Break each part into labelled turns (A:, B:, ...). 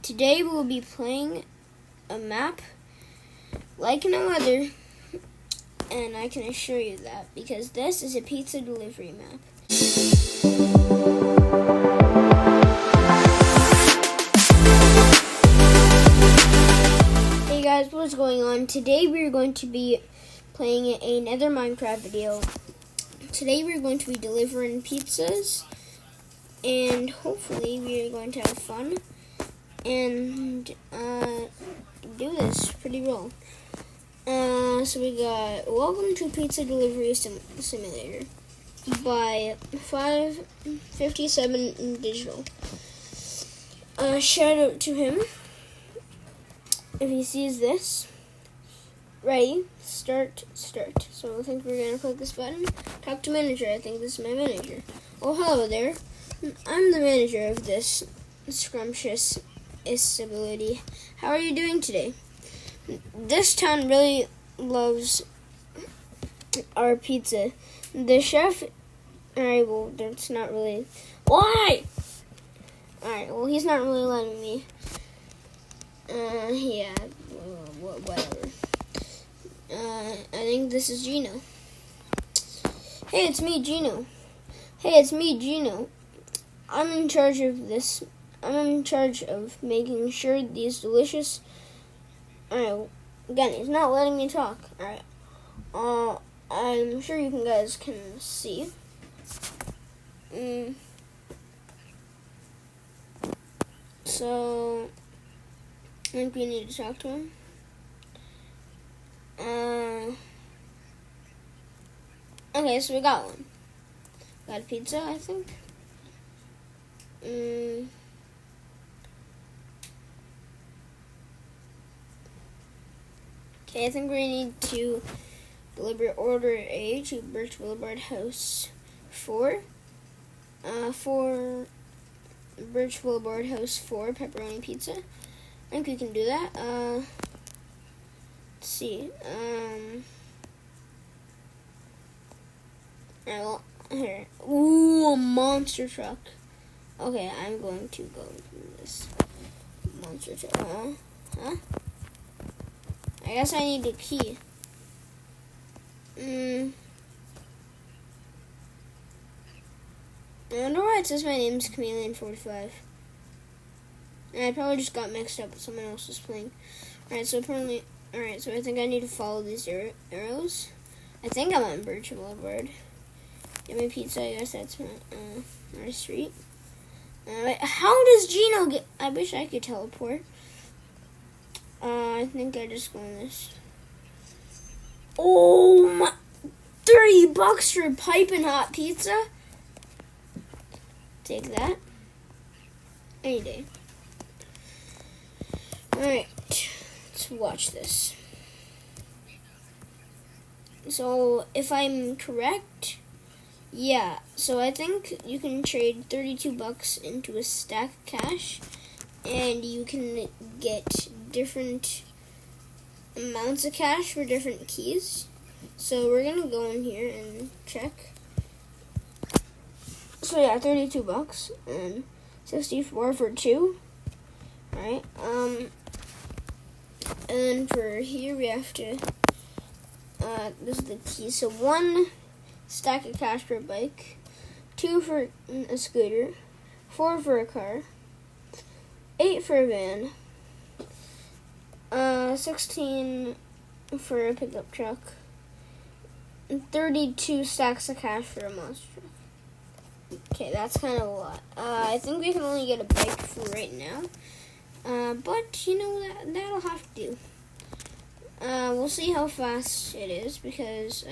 A: Today we'll be playing a map like no other, and I can assure you that because this is a pizza delivery map. Hey guys, what's going on? Today we're going to be playing another Minecraft video. Today we're going to be delivering pizzas, and hopefully we're going to have fun and do this pretty well. So we got Welcome to Pizza Delivery Simulator by 557 Digital. Shout out to him if he sees this. Ready, start. So I think we're gonna click this button. Talk to manager. I think this is my manager. Oh, hello there. I'm the manager of this scrumptious ability. How are you doing today? This town really loves our pizza. The chef, alright, well, that's not really, why? Alright, well, he's not really letting me. Yeah, whatever. I think this is Gino. Hey, it's me, Gino. I'm in charge of this. I'm in charge of making sure these delicious... Alright, again, he's not letting me talk. Alright. I'm sure you guys can see. So, I think we need to talk to him. Okay, so we got one. Got a pizza, I think. Okay, I think we need to deliver order A to Birch Boulevard House 4. For Birch Boulevard House 4 pepperoni pizza. I think we can do that. Let's see. Alright, well, here. Ooh, a monster truck. Okay, I'm going to go with this monster truck. Huh? I guess I need a key. I wonder why it says my name's Chameleon45. And I probably just got mixed up with someone else's playing. Alright, so I think I need to follow these arrows. I think I'm on Birch Boulevard. Get my pizza, I guess that's my street. How does Gino get... I wish I could teleport. I think I just go on this. Oh my... $30 for piping hot pizza? Take that. Any day. Alright. Let's watch this. So, if I'm correct... Yeah, so I think you can trade $32 into a stack of cash, and you can get different amounts of cash for different keys. So we're gonna go in here and check. So yeah, $32 and 64 for 2. Alright, and then for here we have to, this is the key. So 1 stack of cash for a bike, 2 for a scooter, 4 for a car, 8 for a van, 16 for a pickup truck, and 32 stacks of cash for a monster truck. Okay, that's kind of a lot. I think we can only get a bike for right now, but you know that'll have to do. We'll see how fast it is because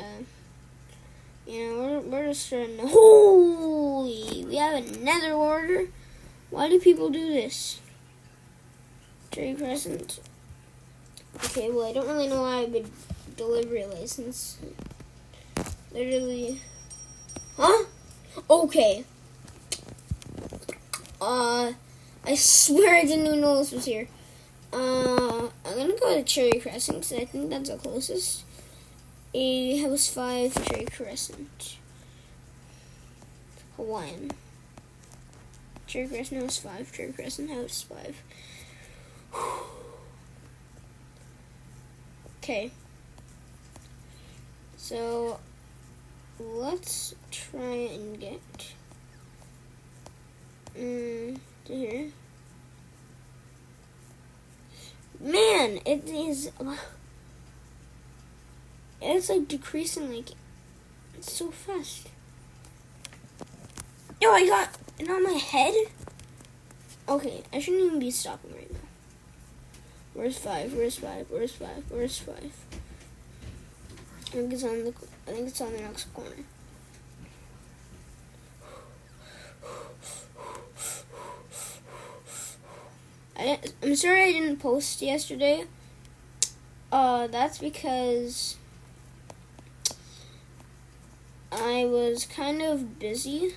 A: we're just starting to... Holy! We have another order? Why do people do this? Cherry Crescent. Okay, well, I don't really know why I have a delivery license. Literally... Huh? Okay. I swear I didn't even know this was here. I'm gonna go to Cherry Crescent because I think that's the closest. A House 5 Cherry Crescent. Hawaiian. Cherry Crescent House 5, Cherry Crescent House 5. Okay. So let's try and get to here. Man, it is. It's like decreasing like it's so fast. Yo, I got it on my head. Okay, I shouldn't even be stopping right now. Where's 5? Where's 5? Where's 5? Where's 5? I think it's on the next corner. I'm sorry I didn't post yesterday. That's because I was kind of busy.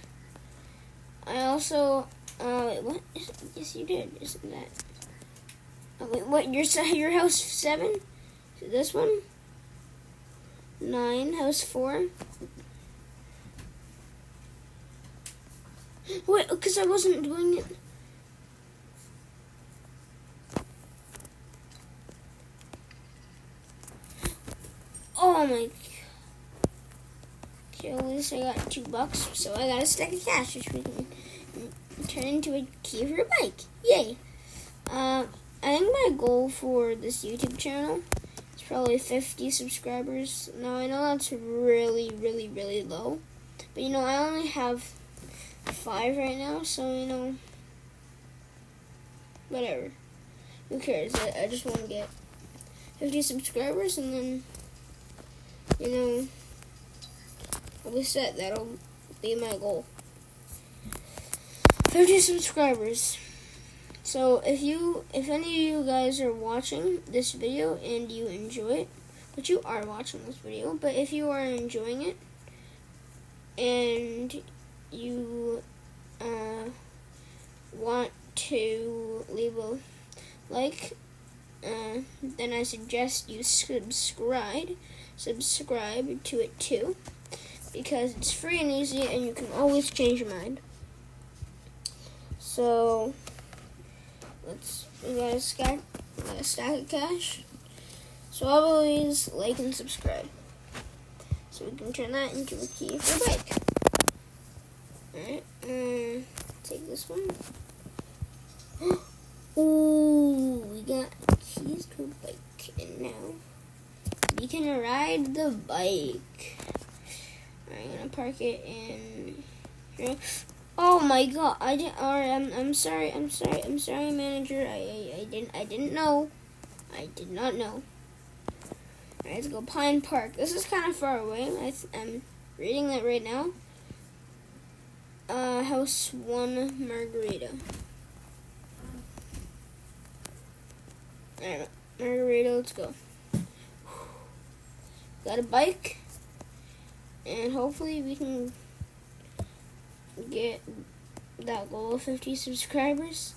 A: I also, what? Yes, you did. Isn't that? Oh, wait, what? Your house 7? Is it this one? 9, house 4. Wait, because I wasn't doing it. Oh my. Okay, at least I got $2, so I got a stack of cash, which we can turn into a key for a bike. Yay! I think my goal for this YouTube channel is probably 50 subscribers. Now I know that's really, really, really low, but I only have 5 right now, so whatever. Who cares? I just want to get 50 subscribers, and then I'll be set. That'll be my goal. 50 subscribers. So if any of you guys are watching this video and you enjoy it, but you are watching this video, but if you are enjoying it and you want to leave a like, then I suggest you subscribe to it too, because it's free and easy and you can always change your mind. So we got a stack of cash. So always like and subscribe, so we can turn that into a key for a bike. Alright, take this one. Ooh, we got keys to a bike, and now we can ride the bike. Alright, I'm gonna park it in here. Oh my god! I'm sorry, manager. I didn't know. I did not know. Alright, let's go Pine Park. This is kind of far away. I'm reading that right now. House 1, Margarita. Alright, Margarita, let's go. Got a bike, and hopefully we can get that goal of 50 subscribers.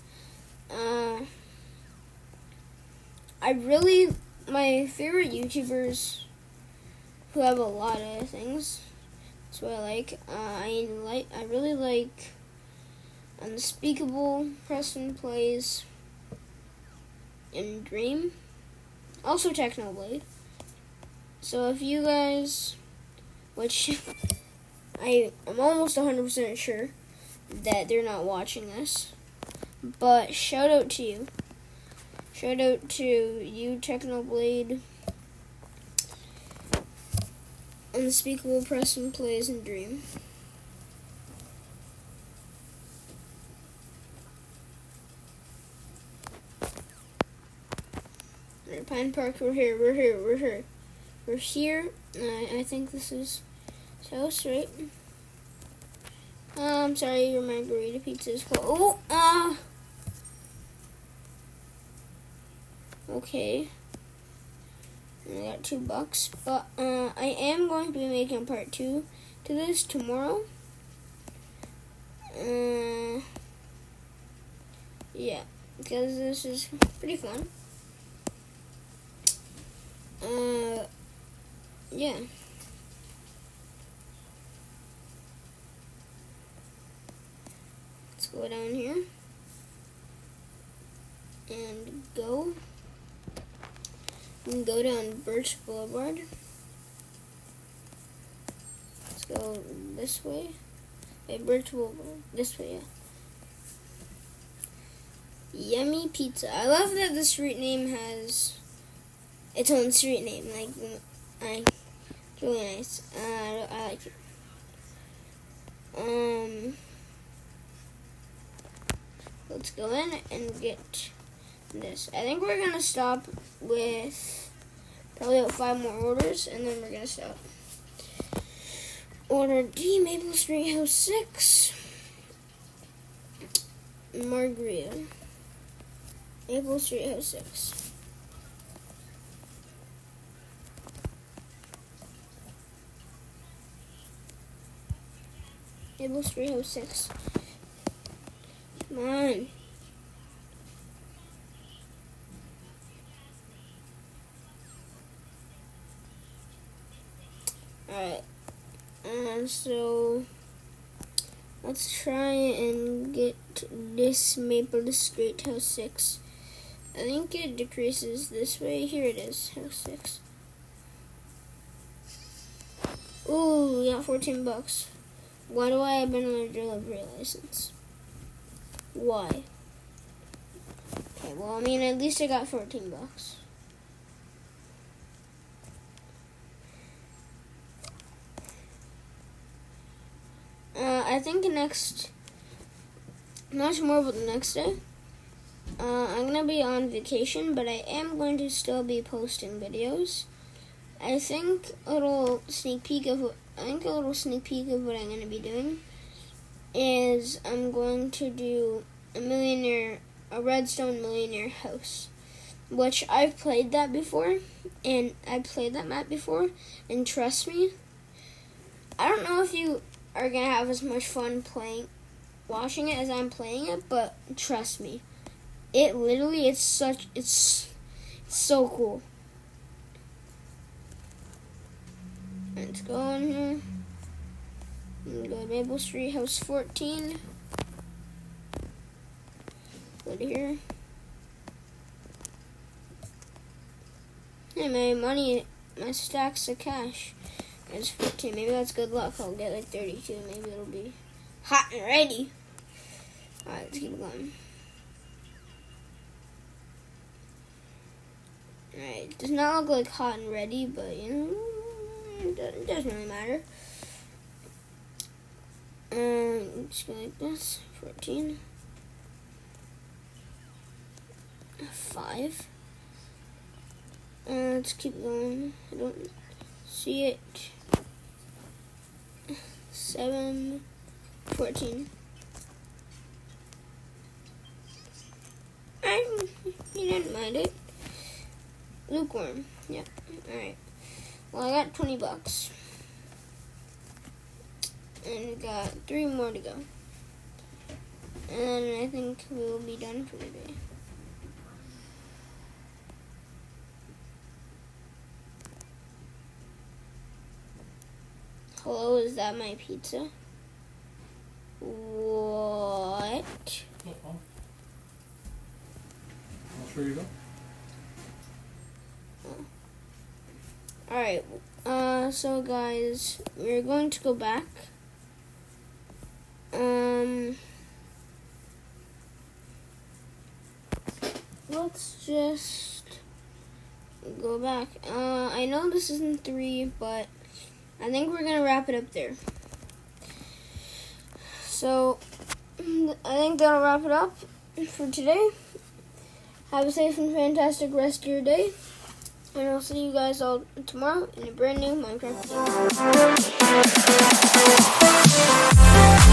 A: My favorite YouTubers who have a lot of things, that's what I like. I really like Unspeakable, Preston Plays, and Dream. Also Technoblade. So if you guys, which I'm almost 100% sure that they're not watching this, but shout out to you. Shout out to you, Technoblade, Unspeakable, Preston Plays, and Dream. Alright, Pine Park, we're here. We're here. I think this is his house, right? I'm sorry, your margarita pizza is cold. Okay. I got $2, but I am going to be making part 2 to this tomorrow. Yeah, because this is pretty fun. Yeah. Let's go down here. and go. And go down Birch Boulevard. Let's go this way. Wait, Birch Boulevard. This way, yeah. Yummy Pizza. I love that the street name has its own street name. It's really nice. I like it. Let's go in and get this. I think we're gonna stop with probably about 5 more orders, and then we're gonna stop. Order D, Maple Street House 6, Margarita. Maple Street House 6. Maple Street House 6. Come on. Alright. So let's try and get this Maple Street House 6. I think it decreases this way. Here it is, House 6. Ooh, we got $14. Why do I have another delivery license? Why? Okay, well, I mean, at least I got $14. I think not sure more about the next day. I'm gonna be on vacation, but I am going to still be posting videos. I think a little sneak peek of what I'm gonna be doing is I'm going to do a Redstone Millionaire house, which I've played that before, and I've played that map before, and trust me, I don't know if you are gonna have as much fun watching it as I'm playing it, but trust me, it's so cool. Let's go in here. And go to Maple Street House 14. Go to here. Hey, my stacks of cash is 14. Maybe that's good luck. I'll get like 32. Maybe it'll be hot and ready. Alright, let's keep going. Alright, it does not look like hot and ready, but you know, it doesn't really matter. Just go like this. 14. 5. Let's keep going. I don't see it. 7. 14. You didn't mind it. Lukewarm. Yep. Alright. Well, I got $20. And we got 3 more to go. And I think we will be done for today. Hello, is that my pizza? What?
B: I'll show you go.
A: Alright, so guys, we're going to go back. Let's just go back. I know this isn't 3, but I think we're going to wrap it up there. So, I think that'll wrap it up for today. Have a safe and fantastic rest of your day. And I'll see you guys all tomorrow in a brand new Minecraft video.